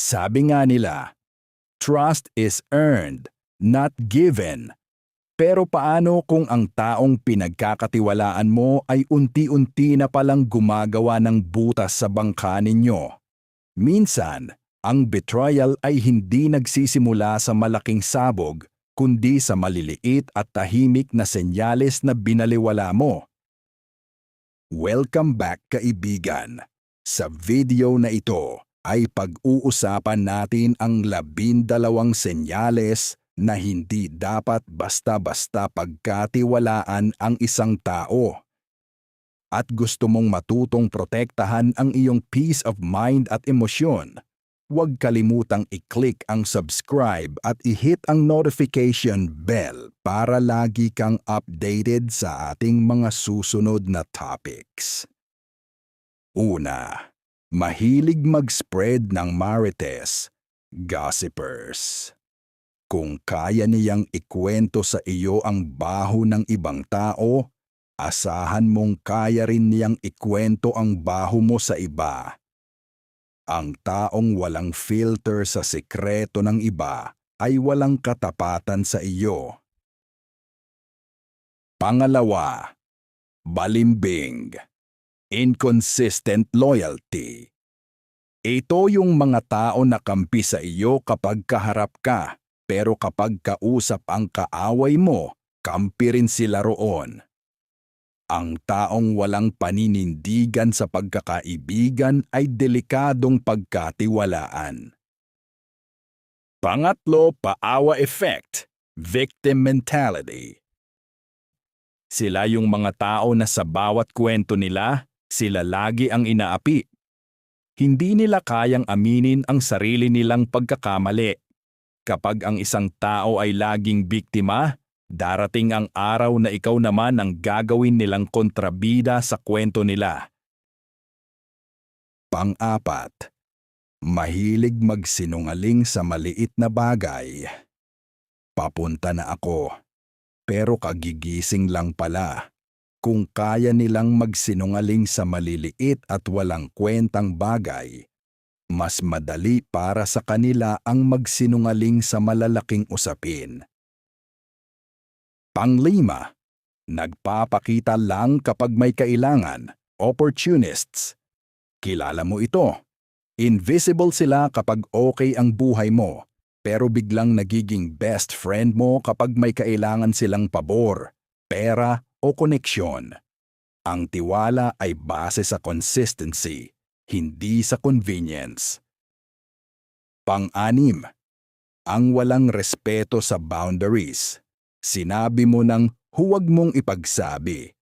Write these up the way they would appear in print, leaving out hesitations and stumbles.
Sabi nga nila, trust is earned, not given. Pero paano kung ang taong pinagkakatiwalaan mo ay unti-unti na palang gumagawa ng butas sa bangka ninyo? Minsan, ang betrayal ay hindi nagsisimula sa malaking sabog, kundi sa maliliit at tahimik na senyales na binaliwala mo. Welcome back, kaibigan! Sa video na ito ay pag-uusapan natin ang 12 senyales na hindi dapat basta-basta pagkatiwalaan ang isang tao. At gusto mong matutong protektahan ang iyong peace of mind at emosyon, huwag kalimutang i-click ang subscribe at i-hit ang notification bell para lagi kang updated sa ating mga susunod na topics. Una, mahilig mag-spread ng marites, gossipers. Kung kaya niyang ikwento sa iyo ang baho ng ibang tao, asahan mong kaya rin niyang ikwento ang baho mo sa iba. Ang taong walang filter sa sekreto ng iba ay walang katapatan sa iyo. Pangalawa, balimbing, inconsistent loyalty. Ito yung mga tao na kampi sa iyo kapag kaharap ka, pero kapag kausap ang kaaway mo, kampi rin sila roon. Ang taong walang paninindigan sa pagkakaibigan ay delikadong pagkatiwalaan. Pangatlo, paawa effect, victim mentality. Sila yung mga tao na sa bawat kwento nila, sila lagi ang inaapi. Hindi nila kayang aminin ang sarili nilang pagkakamali. Kapag ang isang tao ay laging biktima, darating ang araw na ikaw naman ang gagawin nilang kontrabida sa kwento nila. Pang-apat, mahilig magsinungaling sa maliit na bagay. Papunta na ako, pero kagigising lang pala. Kung kaya nilang magsinungaling sa maliliit at walang kwentang bagay, mas madali para sa kanila ang magsinungaling sa malalaking usapin. Panglima, nagpapakita lang kapag may kailangan, opportunists. Kilala mo ito. Invisible sila kapag okay ang buhay mo, pero biglang nagiging best friend mo kapag may kailangan silang pabor, pera o koneksyon. Ang tiwala ay base sa consistency, hindi sa convenience. Pang-anim, ang walang respeto sa boundaries. Sinabi mo nang huwag mong ipagsabi,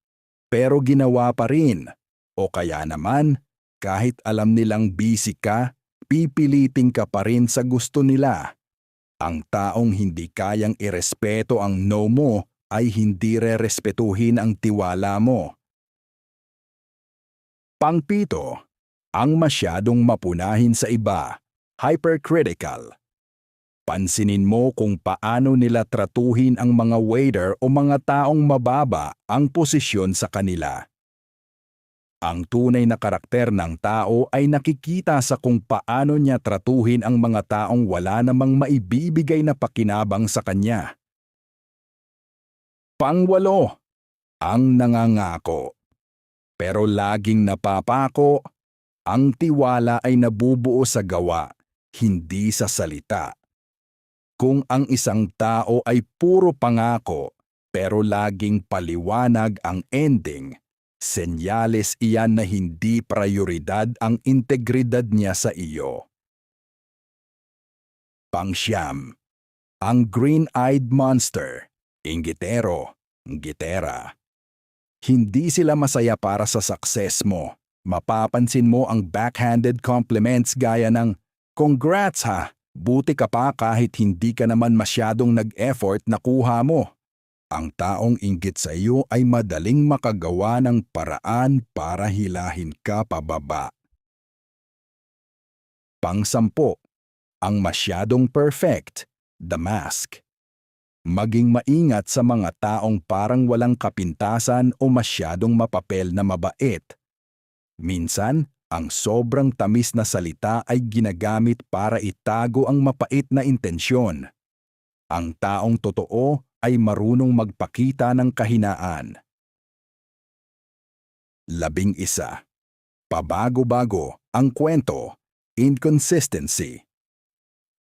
pero ginawa pa rin. O kaya naman, kahit alam nilang busy ka, pipilitin ka pa rin sa gusto nila. Ang taong hindi kayang irespeto ang no mo ay hindi rerespetuhin ang tiwala mo. Pang-pito, ang masyadong mapunahin sa iba, hypercritical. Pansinin mo kung paano nila tratuhin ang mga waiter o mga taong mababa ang posisyon sa kanila. Ang tunay na karakter ng tao ay nakikita sa kung paano niya tratuhin ang mga taong wala namang maibibigay na pakinabang sa kanya. Pang-walo, ang nangangako. Pero laging napapako. Ang tiwala ay nabubuo sa gawa, hindi sa salita. Kung ang isang tao ay puro pangako, pero laging paliwanag ang ending, senyales iyan na hindi prioridad ang integridad niya sa iyo. Pang-siyam, ang green-eyed monster, inggitero, gitera. Hindi sila masaya para sa success mo. Mapapansin mo ang backhanded compliments gaya ng, "Congrats ha, buti ka pa kahit hindi ka naman masyadong nag-effort na kuha mo." Ang taong inggit sa iyo ay madaling makagawa ng paraan para hilahin ka pababa. Pang-sampo, ang masyadong perfect, the mask. Maging maingat sa mga taong parang walang kapintasan o masyadong mapapel na mabait. Minsan, Ang sobrang tamis na salita ay ginagamit para itago ang mapait na intensyon. Ang taong totoo ay marunong magpakita ng kahinaan. 11. Pabago-bago ang kwento, inconsistency.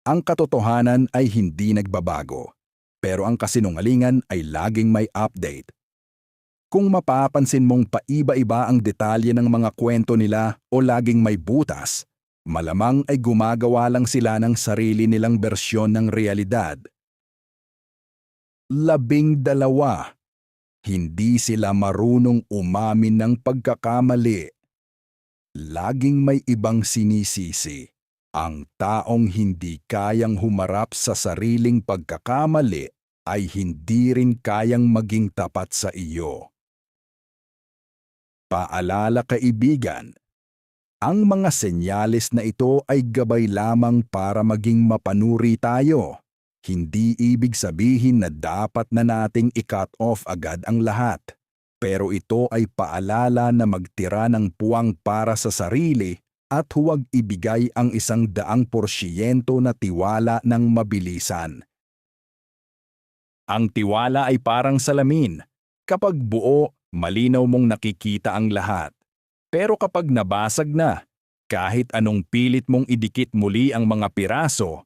Ang katotohanan ay hindi nagbabago, pero ang kasinungalingan ay laging may update. Kung mapapansin mong paiba-iba ang detalye ng mga kwento nila o laging may butas, malamang ay gumagawa lang sila ng sarili nilang bersyon ng realidad. 12. Hindi sila marunong umamin ng pagkakamali. Laging may ibang sinisisi. Ang taong hindi kayang humarap sa sariling pagkakamali ay hindi rin kayang maging tapat sa iyo. Paalala kaibigan, ang mga senyales na ito ay gabay lamang para maging mapanuri tayo. Hindi ibig sabihin na dapat na nating i-cut off agad ang lahat. Pero ito ay paalala na magtira ng puwang para sa sarili at huwag ibigay ang 100% na tiwala ng mabilisan. Ang tiwala ay parang salamin. Kapag buo, malinaw mong nakikita ang lahat. Pero kapag nabasag na, kahit anong pilit mong idikit muli ang mga piraso,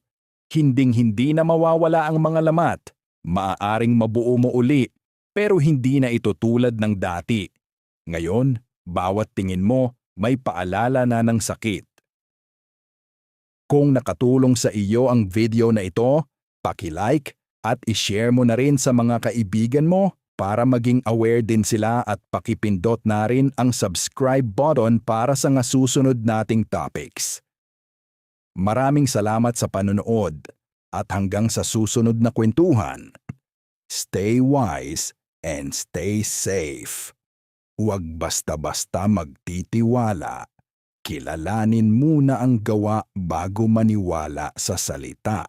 hinding-hindi na mawawala ang mga lamat. Maaaring mabuo mo uli, pero hindi na ito tulad ng dati. Ngayon, bawat tingin mo may paalala na ng sakit. Kung nakatulong sa iyo ang video na ito, paki-like at i-share mo na rin sa mga kaibigan mo para maging aware din sila at pakipindot na rin ang subscribe button para sa susunod nating topics. Maraming salamat sa panonood at hanggang sa susunod na kwentuhan. Stay wise and stay safe. Huwag basta-basta magtitiwala. Kilalanin muna ang gawa bago maniwala sa salita.